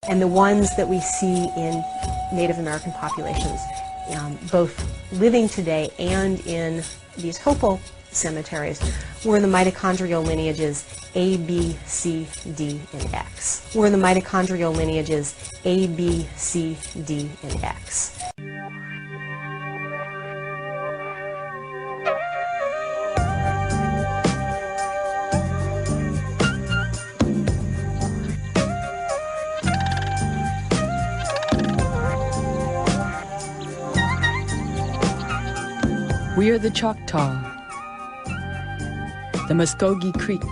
and the ones that we see in Native American populations, both living today and in these Hopal cemeteries, were the mitochondrial lineages A, B, C, D, and X. Were the mitochondrial lineages A, B, C, D, and X. We are the Choctaw, the Muskogee Creek,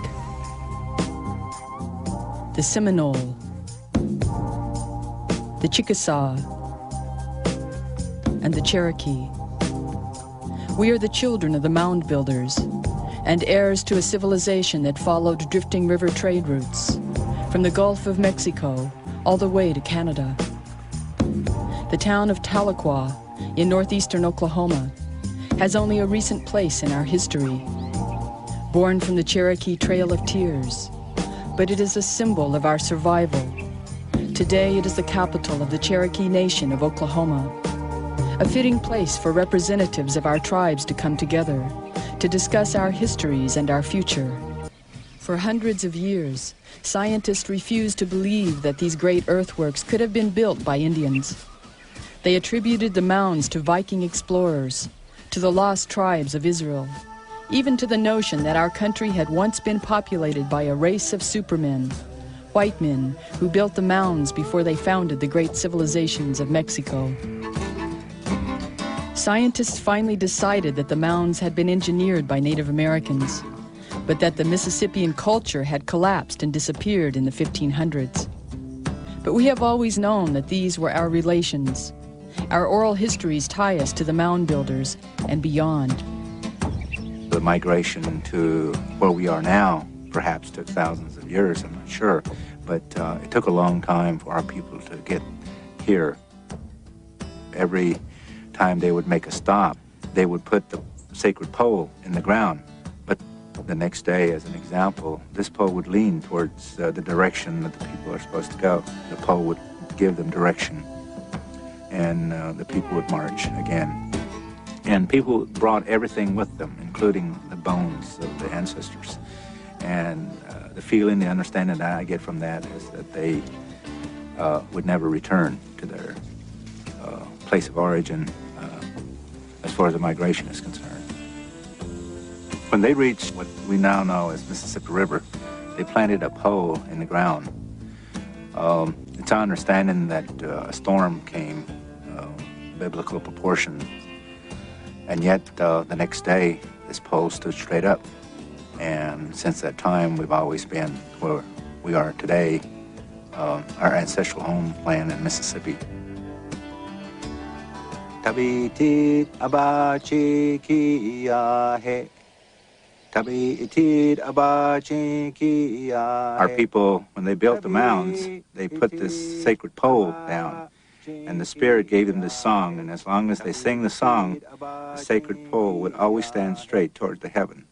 the Seminole, the Chickasaw, and the Cherokee. We are the children of the mound builders and heirs to a civilization that followed drifting river trade routes from the Gulf of Mexico all the way to Canada. The town of Tahlequah in northeastern Oklahoma has only a recent place in our history. Born from the Cherokee Trail of Tears, but it is a symbol of our survival. Today it is the capital of the Cherokee Nation of Oklahoma, a fitting place for representatives of our tribes to come together to discuss our histories and our future. For hundreds of years, scientists refused to believe that these great earthworks could have been built by Indians. They attributed the mounds to Viking explorers, to the lost tribes of Israel, even to the notion that our country had once been populated by a race of supermen, white men who built the mounds before they founded the great civilizations of Mexico. Scientists finally decided that the mounds had been engineered by Native Americans, but that the Mississippian culture had collapsed and disappeared in the 1500s. But we have always known that these were our relations. Our oral histories tie us to the mound builders and beyond. The migration to where we are now perhaps took thousands of years, I'm not sure, but it took a long time for our people to get here. Every time they would make a stop, they would put the sacred pole in the ground. But the next day, as an example, this pole would lean towards the direction that the people are supposed to go. The pole would give them direction, and the people would march again. And people brought everything with them, including the bones of the ancestors. And the feeling, the understanding that I get from that is that they would never return to their place of origin as far as the migration is concerned. When they reached what we now know as Mississippi River, they planted a pole in the ground. It's our understanding that a storm came, biblical proportions, and yet the next day this pole stood straight up. And since that time we've always been where we are today, our ancestral homeland in Mississippi. Tabitit abachikiyahe. Tabitit abachikiyahe. Our people, when they built the mounds, they put this sacred pole down. And the Spirit gave them this song, and as long as they sing the song, the sacred pole would always stand straight toward the heaven.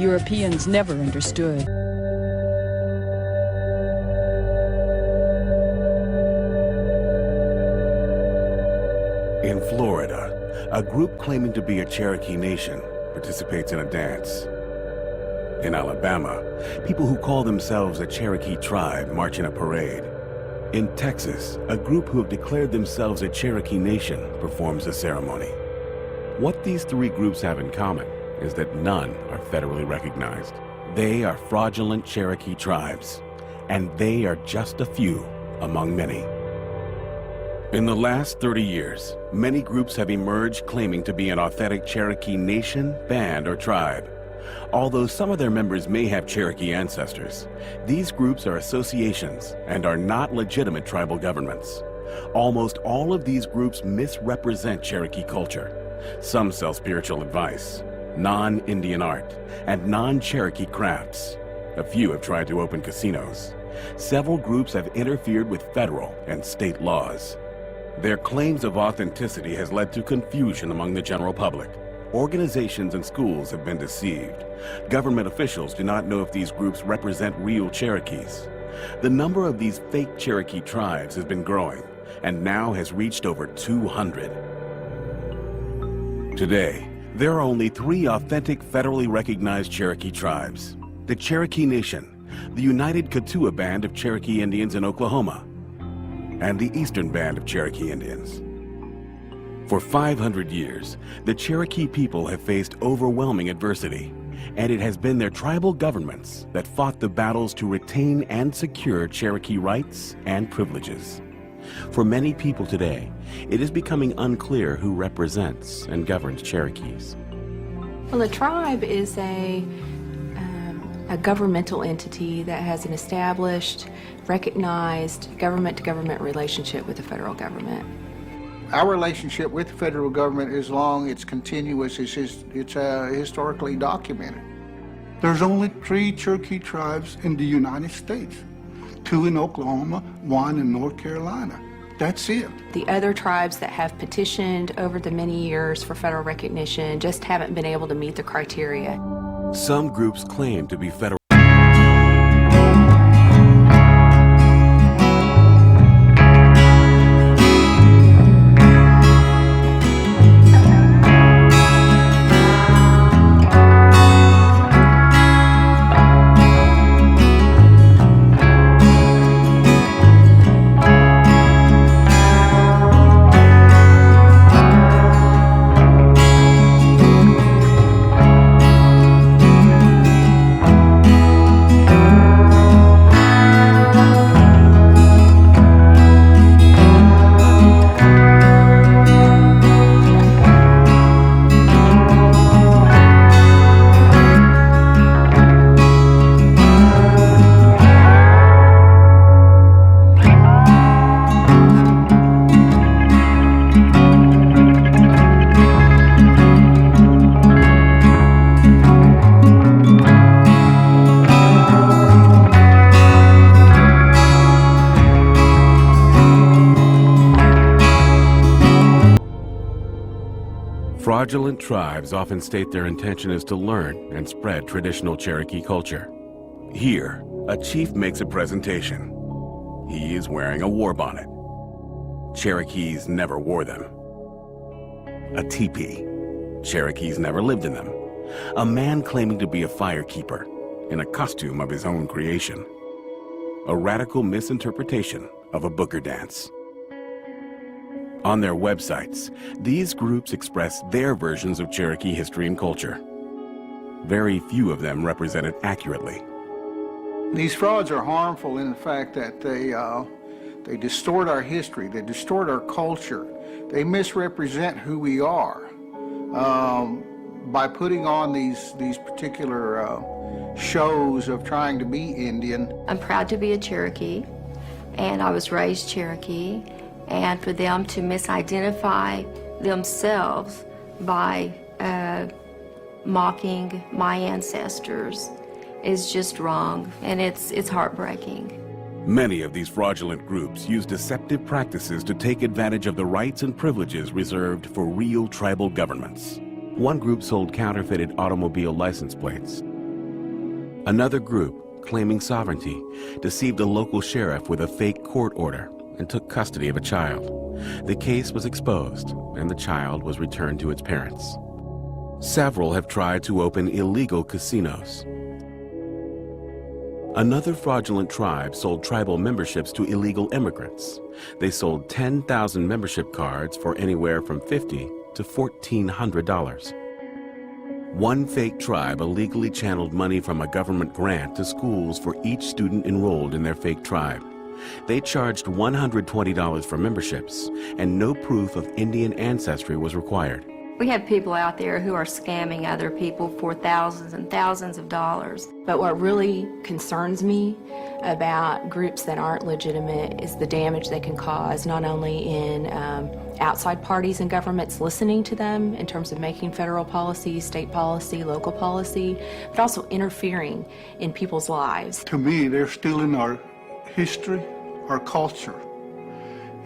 Europeans never understood. In Florida, a group claiming to be a Cherokee nation participates in a dance. In Alabama, people who call themselves a Cherokee tribe march in a parade. In Texas, a group who have declared themselves a Cherokee nation performs a ceremony. What these three groups have in common is that none are federally recognized. They are fraudulent Cherokee tribes, and they are just a few among many. In the last 30 years, many groups have emerged claiming to be an authentic Cherokee nation, band, or tribe. Although some of their members may have Cherokee ancestors, these groups are associations and are not legitimate tribal governments. Almost all of these groups misrepresent Cherokee culture. Some sell spiritual advice, non-Indian art, and non-Cherokee crafts. A few have tried to open casinos. Several groups have interfered with federal and state laws. Their claims of authenticity has led to confusion among the general public. Organizations and schools have been deceived. Government officials do not know if these groups represent real Cherokees. The number of these fake Cherokee tribes has been growing and now has reached over 200. Today, there are only 3 authentic federally recognized Cherokee tribes: the Cherokee Nation, the United Kituwa Band of Cherokee Indians in Oklahoma, and the Eastern Band of Cherokee Indians. For 500 years, the Cherokee people have faced overwhelming adversity, and it has been their tribal governments that fought the battles to retain and secure Cherokee rights and privileges. For many people today, it is becoming unclear who represents and governs Cherokees. Well, a tribe is a governmental entity that has an established, recognized government-to-government relationship with the federal government. Our relationship with the federal government is long, it's continuous, it's historically documented. There's only 3 Cherokee tribes in the United States, 2 in Oklahoma, 1 in North Carolina. That's it. The other tribes that have petitioned over the many years for federal recognition just haven't been able to meet the criteria. Some groups claim to be federal. Fraudulent tribes often state their intention is to learn and spread traditional Cherokee culture. Here, a chief makes a presentation. He is wearing a war bonnet. Cherokees never wore them. A teepee. Cherokees never lived in them. A man claiming to be a firekeeper in a costume of his own creation. A radical misinterpretation of a booger dance. On their websites, these groups express their versions of Cherokee history and culture. Very few of them represent it accurately. These frauds are harmful in the fact that they distort our history, they distort our culture, they misrepresent who we are by putting on these particular shows of trying to be Indian. I'm proud to be a Cherokee, and I was raised Cherokee. And for them to misidentify themselves by mocking my ancestors is just wrong, and it's heartbreaking. Many of these fraudulent groups use deceptive practices to take advantage of the rights and privileges reserved for real tribal governments. One group sold counterfeited automobile license plates. Another group, claiming sovereignty, deceived a local sheriff with a fake court order and took custody of a child. The case was exposed, and the child was returned to its parents. Several have tried to open illegal casinos. Another fraudulent tribe sold tribal memberships to illegal immigrants. They sold 10,000 membership cards for anywhere from $50 to $1,400. One fake tribe illegally channeled money from a government grant to schools for each student enrolled in their fake tribe. They charged $120 for memberships, and no proof of Indian ancestry was required. We have people out there who are scamming other people for thousands and thousands of dollars. But what really concerns me about groups that aren't legitimate is the damage they can cause, not only in outside parties and governments listening to them in terms of making federal policy, state policy, local policy, but also interfering in people's lives. To me, they're stealing our history, our culture,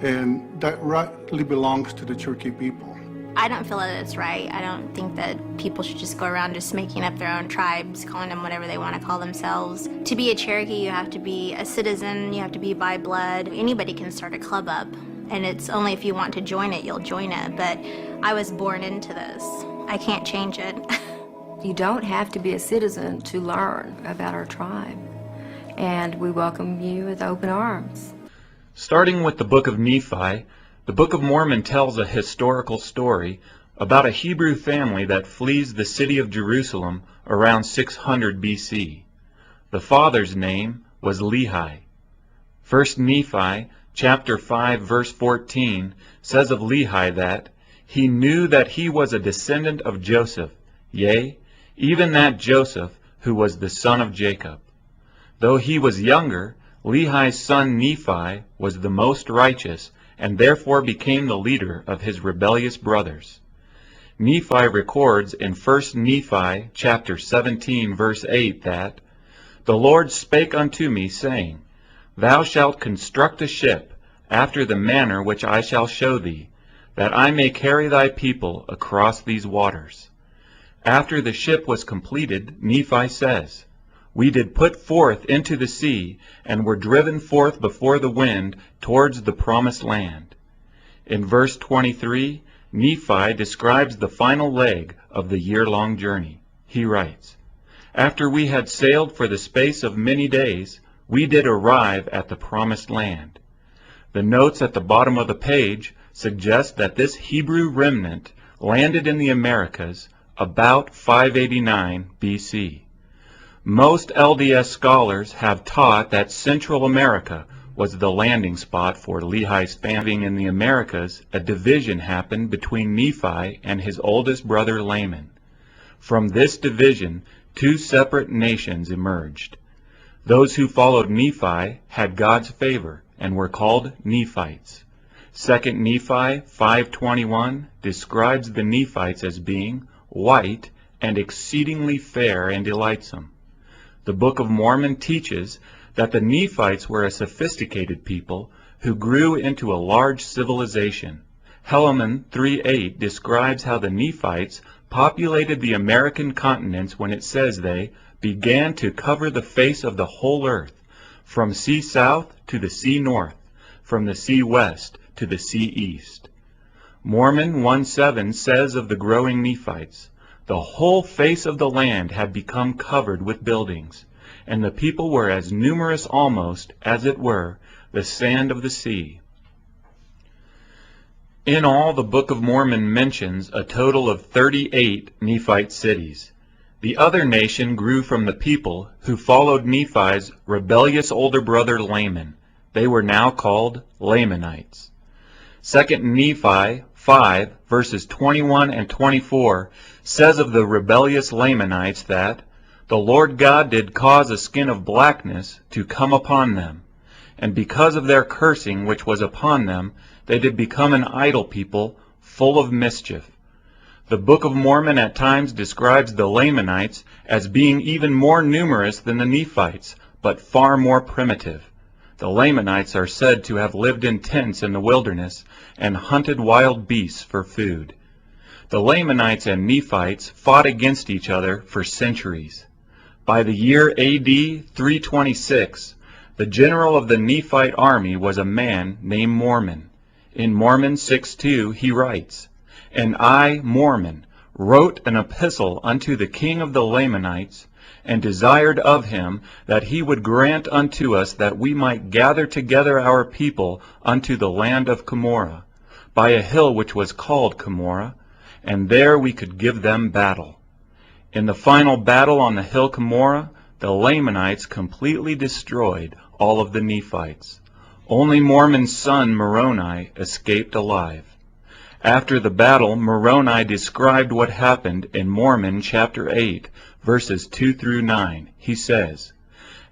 and that rightly belongs to the Cherokee people. I don't feel that it's right. I don't think that people should just go around just making up their own tribes, calling them whatever they want to call themselves. To be a Cherokee, you have to be a citizen, you have to be by blood. Anybody can start a club up, and it's only if you want to join it, you'll join it. But I was born into this. I can't change it. You don't have to be a citizen to learn about our tribe, and we welcome you with open arms. Starting with the Book of Nephi, the Book of Mormon tells a historical story about a Hebrew family that flees the city of Jerusalem around 600 BC. The father's name was Lehi. 1 Nephi chapter 5 verse 14 says of Lehi that he knew that he was a descendant of Joseph, yea, even that Joseph who was the son of Jacob. Though he was younger, Lehi's son Nephi was the most righteous and therefore became the leader of his rebellious brothers. Nephi records in 1 Nephi chapter 17 verse 8 that, "The Lord spake unto me, saying, Thou shalt construct a ship, after the manner which I shall show thee, that I may carry thy people across these waters." After the ship was completed, Nephi says, "We did put forth into the sea, and were driven forth before the wind towards the promised land." In verse 23, Nephi describes the final leg of the year-long journey. He writes, "After we had sailed for the space of many days, we did arrive at the promised land." The notes at the bottom of the page suggest that this Hebrew remnant landed in the Americas about 589 BC. Most LDS scholars have taught that Central America was the landing spot for Lehi's family. In the Americas, a division happened between Nephi and his oldest brother Laman. From this division, two separate nations emerged. Those who followed Nephi had God's favor and were called Nephites. 2 Nephi 5:21 describes the Nephites as being white and exceedingly fair and delightsome. The Book of Mormon teaches that the Nephites were a sophisticated people who grew into a large civilization. Helaman 3:8 describes how the Nephites populated the American continents when it says they began to cover the face of the whole earth, from sea south to the sea north, from the sea west to the sea east. Mormon 1:7 says of the growing Nephites, "The whole face of the land had become covered with buildings, and the people were as numerous almost, as it were, the sand of the sea." In all, the Book of Mormon mentions a total of 38 Nephite cities. The other nation grew from the people who followed Nephi's rebellious older brother Laman. They were now called Lamanites. 2 Nephi 5 verses 21 and 24 says of the rebellious Lamanites that, "The Lord God did cause a skin of blackness to come upon them, and because of their cursing which was upon them, they did become an idle people, full of mischief." The Book of Mormon at times describes the Lamanites as being even more numerous than the Nephites, but far more primitive. The Lamanites are said to have lived in tents in the wilderness and hunted wild beasts for food. The Lamanites and Nephites fought against each other for centuries. By the year AD 326, the general of the Nephite army was a man named Mormon. In Mormon 6:2 he writes, "And I, Mormon, wrote an epistle unto the king of the Lamanites, and desired of him that he would grant unto us that we might gather together our people unto the land of Cumorah, by a hill which was called Cumorah, and there we could give them battle. In the final battle on the hill Cumorah, the Lamanites completely destroyed all of the Nephites. Only Mormon's son Moroni escaped alive. After the battle, Moroni described what happened in Mormon chapter 8, verses 2 through 9. He says,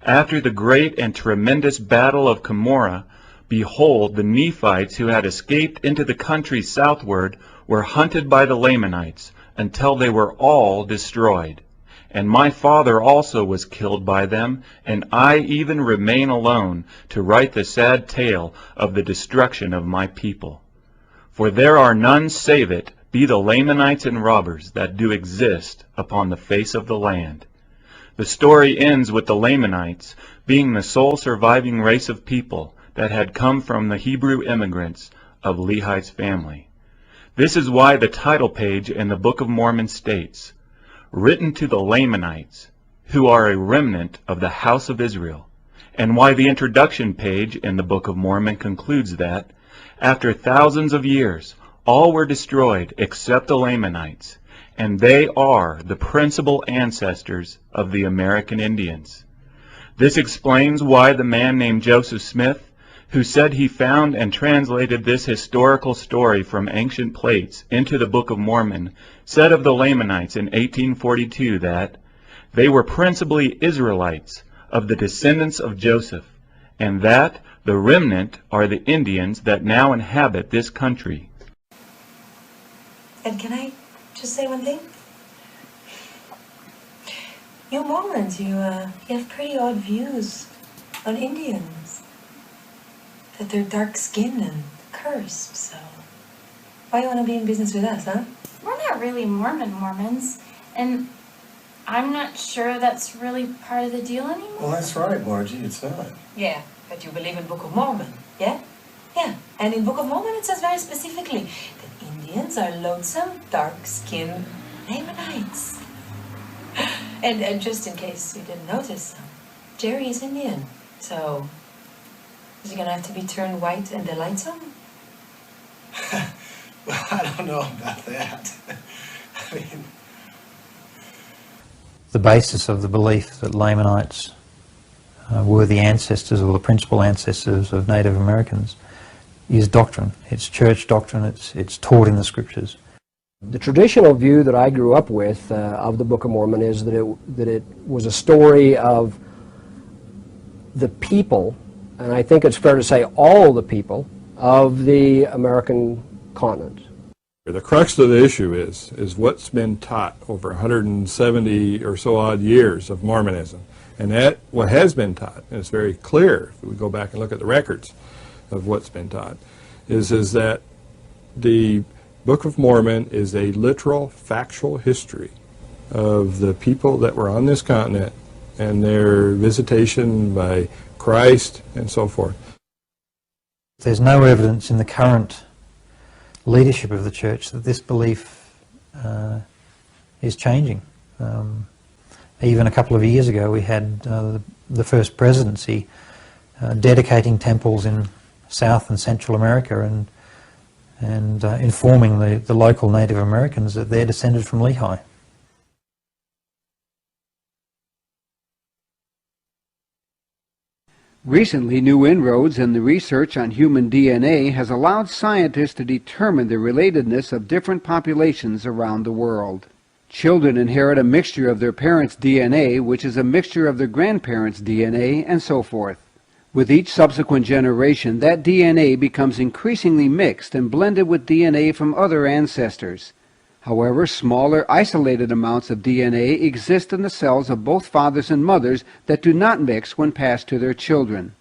"After the great and tremendous battle of Cumorah, behold, the Nephites who had escaped into the country southward were hunted by the Lamanites until they were all destroyed. And my father also was killed by them, and I even remain alone to write the sad tale of the destruction of my people. For there are none save it be the Lamanites and robbers that do exist upon the face of the land." The story ends with the Lamanites being the sole surviving race of people that had come from the Hebrew immigrants of Lehi's family. This is why the title page in the Book of Mormon states, "Written to the Lamanites, who are a remnant of the house of Israel," and why the introduction page in the Book of Mormon concludes that, after thousands of years, all were destroyed except the Lamanites, and they are the principal ancestors of the American Indians. This explains why the man named Joseph Smith, who said he found and translated this historical story from ancient plates into the Book of Mormon, said of the Lamanites in 1842 that they were principally Israelites of the descendants of Joseph, and that the remnant are the Indians that now inhabit this country. And can I just say one thing? You Mormons, you have pretty odd views on Indians. That they're dark-skinned and cursed, so why you want to be in business with us, huh? We're not really Mormons, and I'm not sure that's really part of the deal anymore. Well, that's right, Margie, it's not. Yeah, but you believe in Book of Mormon, yeah? Yeah, and in Book of Mormon it says very specifically that Indians are lonesome, dark-skinned Lamanites. And just in case you didn't notice, Jerry is Indian, so is he gonna have to be turned white and delightsome? Well, I don't know about that. I mean, the basis of the belief that Lamanites were the ancestors or the principal ancestors of Native Americans is doctrine. It's church doctrine. It's taught in the scriptures. The traditional view that I grew up with of the Book of Mormon is that it was a story of the people, and I think it's fair to say all the people, of the American continent. The crux of the issue is what's been taught over 170 or so odd years of Mormonism. And that, what has been taught, and it's very clear if we go back and look at the records of what's been taught, is that the Book of Mormon is a literal, factual history of the people that were on this continent and their visitation by Christ and so forth. There's no evidence in the current leadership of the church that this belief is changing. Even a couple of years ago we had the first presidency dedicating temples in South and Central America and informing the local Native Americans that they're descended from Lehi. Recently, new inroads in the research on human DNA has allowed scientists to determine the relatedness of different populations around the world. Children inherit a mixture of their parents' DNA, which is a mixture of their grandparents' DNA, and so forth. With each subsequent generation, that DNA becomes increasingly mixed and blended with DNA from other ancestors. However, smaller, isolated amounts of DNA exist in the cells of both fathers and mothers that do not mix when passed to their children.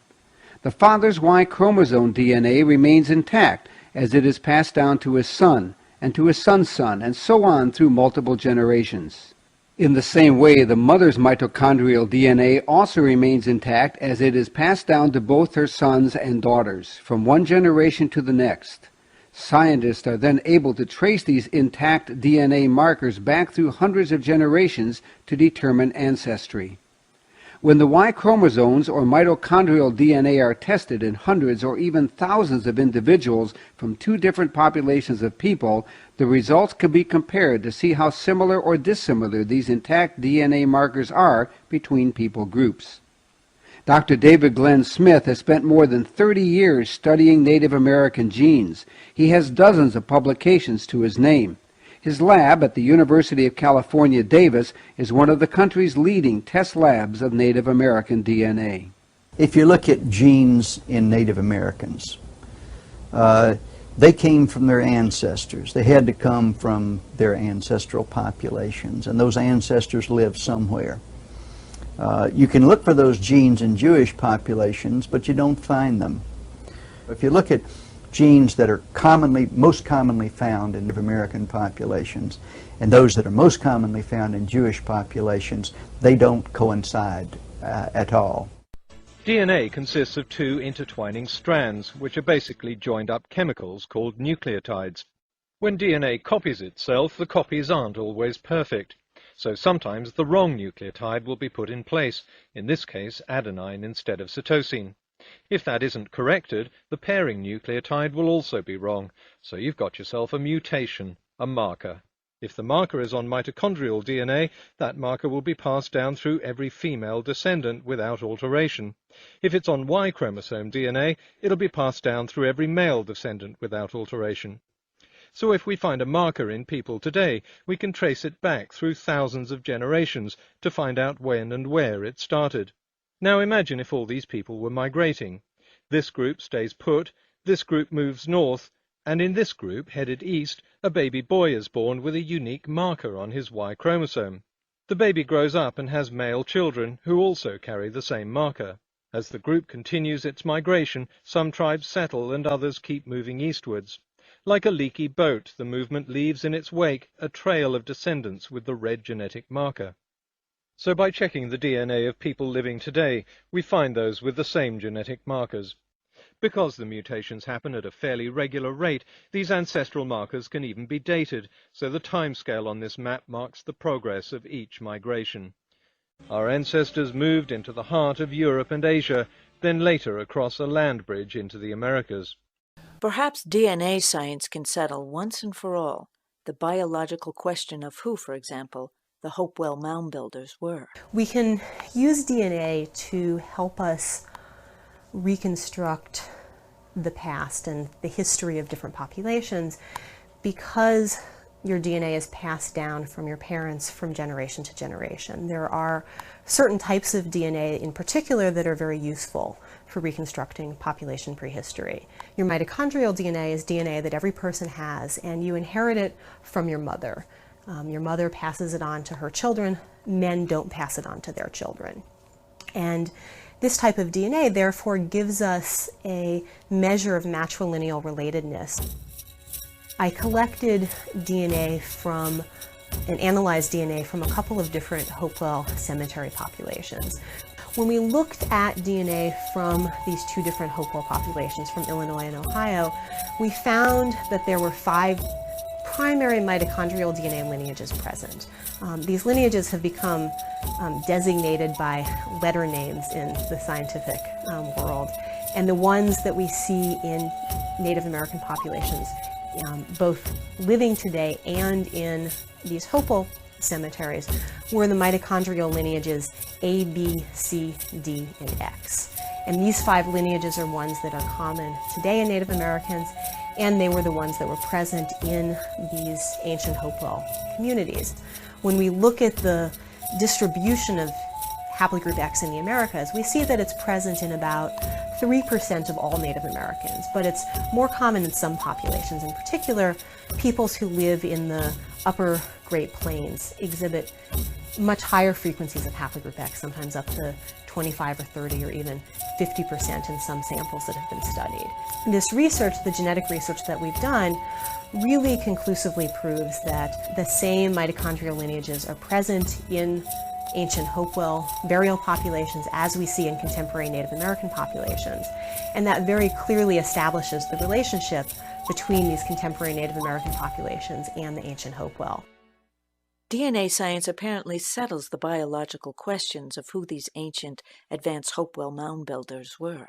The father's Y chromosome DNA remains intact as it is passed down to his son, and to his son's son, and so on through multiple generations. In the same way, the mother's mitochondrial DNA also remains intact as it is passed down to both her sons and daughters, from one generation to the next. Scientists are then able to trace these intact DNA markers back through hundreds of generations to determine ancestry. When the Y chromosomes or mitochondrial DNA are tested in hundreds or even thousands of individuals from two different populations of people, the results can be compared to see how similar or dissimilar these intact DNA markers are between people groups. Dr. David Glenn Smith has spent more than 30 years studying Native American genes. He has dozens of publications to his name. His lab at the University of California, Davis, is one of the country's leading test labs of Native American DNA. If you look at genes in Native Americans, they came from their ancestors. They had to come from their ancestral populations, and those ancestors lived somewhere. You can look for those genes in Jewish populations, but you don't find them. If you look at genes that are most commonly found in Native American populations, and those that are most commonly found in Jewish populations, they don't coincide at all. DNA consists of two intertwining strands, which are basically joined up chemicals called nucleotides. When DNA copies itself, the copies aren't always perfect. So sometimes the wrong nucleotide will be put in place, in this case adenine instead of cytosine. If that isn't corrected, the pairing nucleotide will also be wrong, so you've got yourself a mutation, a marker. If the marker is on mitochondrial DNA, that marker will be passed down through every female descendant without alteration. If it's on Y chromosome DNA, it'll be passed down through every male descendant without alteration. So if we find a marker in people today, we can trace it back through thousands of generations to find out when and where it started. Now imagine if all these people were migrating. This group stays put, this group moves north, and in this group, headed east, a baby boy is born with a unique marker on his Y chromosome. The baby grows up and has male children who also carry the same marker. As the group continues its migration, some tribes settle and others keep moving eastwards. Like a leaky boat, the movement leaves in its wake a trail of descendants with the red genetic marker. So by checking the DNA of people living today, we find those with the same genetic markers. Because the mutations happen at a fairly regular rate, these ancestral markers can even be dated, so the timescale on this map marks the progress of each migration. Our ancestors moved into the heart of Europe and Asia, then later across a land bridge into the Americas. Perhaps DNA science can settle once and for all the biological question of who, for example, the Hopewell mound builders were. We can use DNA to help us reconstruct the past and the history of different populations because your DNA is passed down from your parents from generation to generation. There are certain types of DNA in particular that are very useful for reconstructing population prehistory. Your mitochondrial DNA is DNA that every person has, and you inherit it from your mother. Your mother passes it on to her children. Men don't pass it on to their children. And this type of DNA, therefore, gives us a measure of matrilineal relatedness. I collected DNA from and analyzed DNA from a couple of different Hopewell cemetery populations. When we looked at DNA from these two different Hopewell populations, from Illinois and Ohio, we found that there were 5 primary mitochondrial DNA lineages present. These lineages have become designated by letter names in the scientific world, and the ones that we see in Native American populations, both living today and in these Hopewell cemeteries, were the mitochondrial lineages A, B, C, D, and X. And these 5 lineages are ones that are common today in Native Americans, and they were the ones that were present in these ancient Hopewell communities. When we look at the distribution of haplogroup X in the Americas, we see that it's present in about 3% of all Native Americans, but it's more common in some populations. In particular, peoples who live in the upper Great Plains exhibit much higher frequencies of haplogroup X, sometimes up to 25 or 30 or even 50% in some samples that have been studied. This research, the genetic research that we've done, really conclusively proves that the same mitochondrial lineages are present in ancient Hopewell burial populations as we see in contemporary Native American populations. And that very clearly establishes the relationship between these contemporary Native American populations and the ancient Hopewell. DNA science apparently settles the biological questions of who these ancient, advanced Hopewell mound builders were.